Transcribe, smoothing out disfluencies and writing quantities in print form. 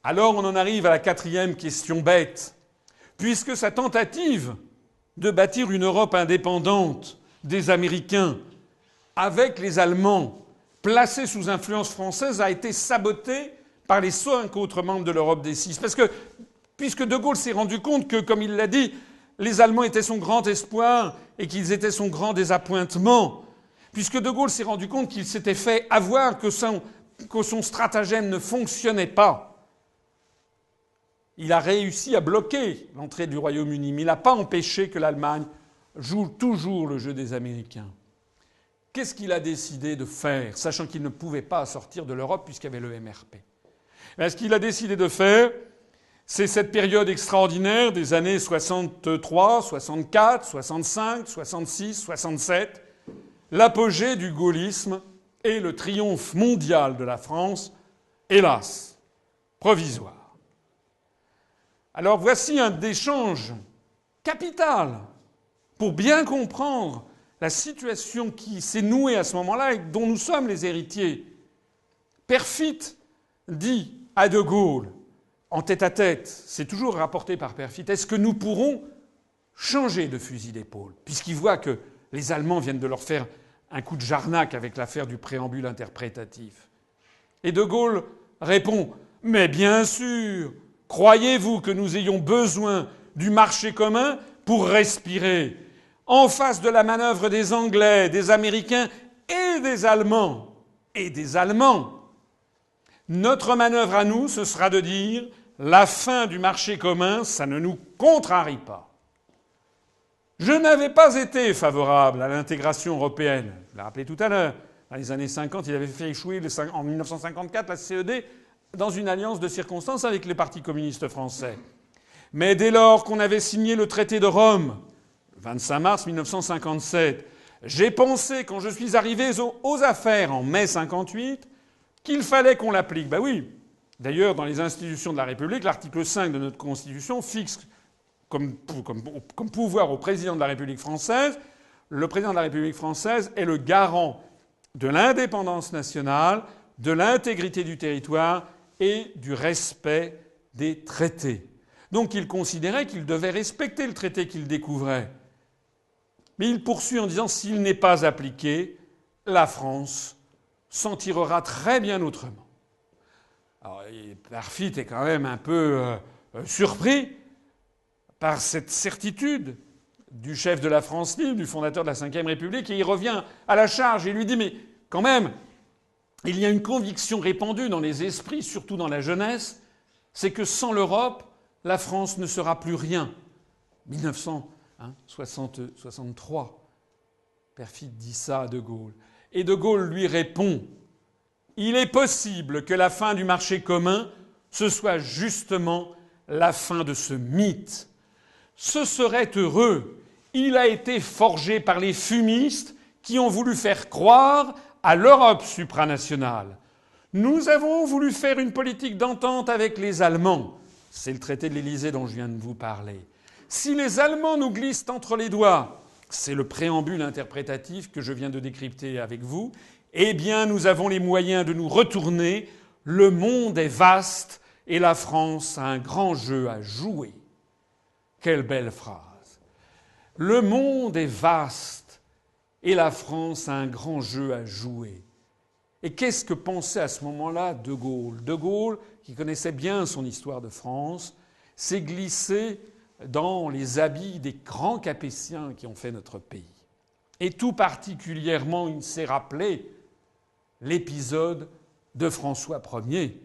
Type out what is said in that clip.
Alors on en arrive à la quatrième question bête. Puisque sa tentative de bâtir une Europe indépendante des Américains avec les Allemands placés sous influence française a été sabotée par les 5 autres membres de l'Europe des 6. Parce que, puisque De Gaulle s'est rendu compte que, comme il l'a dit, les Allemands étaient son grand espoir et qu'ils étaient son grand désappointement, puisque De Gaulle s'est rendu compte qu'il s'était fait avoir, que son stratagème ne fonctionnait pas, il a réussi à bloquer l'entrée du Royaume-Uni, mais il n'a pas empêché que l'Allemagne joue toujours le jeu des Américains. Qu'est-ce qu'il a décidé de faire, sachant qu'il ne pouvait pas sortir de l'Europe puisqu'il y avait le MRP ? Ce qu'il a décidé de faire, c'est cette période extraordinaire des années 63, 64, 65, 66, 67, l'apogée du gaullisme et le triomphe mondial de la France, hélas, provisoire. Alors voici un échange capital pour bien comprendre la situation qui s'est nouée à ce moment-là et dont nous sommes les héritiers. Perfit dit à De Gaulle, en tête-à-tête, c'est toujours rapporté par Perfit, est-ce que nous pourrons changer de fusil d'épaule, puisqu'ils voient que les Allemands viennent de leur faire un coup de jarnac avec l'affaire du préambule interprétatif. Et De Gaulle répond « Mais bien sûr, croyez-vous que nous ayons besoin du marché commun pour respirer ? En face de la manœuvre des Anglais, des Américains et des Allemands, notre manœuvre à nous, ce sera de dire la fin du marché commun, ça ne nous contrarie pas. Je n'avais pas été favorable à l'intégration européenne. Je l'ai rappelé tout à l'heure. Dans les années 50, il avait fait échouer en 1954 la CED dans une alliance de circonstances avec les partis communistes français. Mais dès lors qu'on avait signé le traité de Rome, le 25 mars 1957, j'ai pensé, quand je suis arrivé aux affaires en mai 58, qu'il fallait qu'on l'applique. Ben oui. D'ailleurs, dans les institutions de la République, l'article 5 de notre Constitution fixe comme pouvoir au président de la République française, le président de la République française est le garant de l'indépendance nationale, de l'intégrité du territoire et du respect des traités. Donc il considérait qu'il devait respecter le traité qu'il découvrait. Mais il poursuit en disant « s'il n'est pas appliqué, la France s'en tirera très bien autrement ». Alors Perfit est quand même un peu surpris par cette certitude du chef de la France libre, du fondateur de la Ve République, et il revient à la charge et lui dit « mais quand même, il y a une conviction répandue dans les esprits, surtout dans la jeunesse, c'est que sans l'Europe, la France ne sera plus rien. » 1963. Perfit dit ça à De Gaulle. Et De Gaulle lui répond « il est possible que la fin du marché commun, ce soit justement la fin de ce mythe. Ce serait heureux. Il a été forgé par les fumistes qui ont voulu faire croire à l'Europe supranationale. Nous avons voulu faire une politique d'entente avec les Allemands. C'est le traité de l'Élysée dont je viens de vous parler. Si les Allemands nous glissent entre les doigts, c'est le préambule interprétatif que je viens de décrypter avec vous, eh bien nous avons les moyens de nous retourner. Le monde est vaste et la France a un grand jeu à jouer. Quelle belle phrase. Le monde est vaste et la France a un grand jeu à jouer. Et qu'est-ce que pensait à ce moment-là De Gaulle ? De Gaulle, qui connaissait bien son histoire de France, s'est glissé dans les habits des grands Capétiens qui ont fait notre pays. Et tout particulièrement, il s'est rappelé l'épisode de François Ier.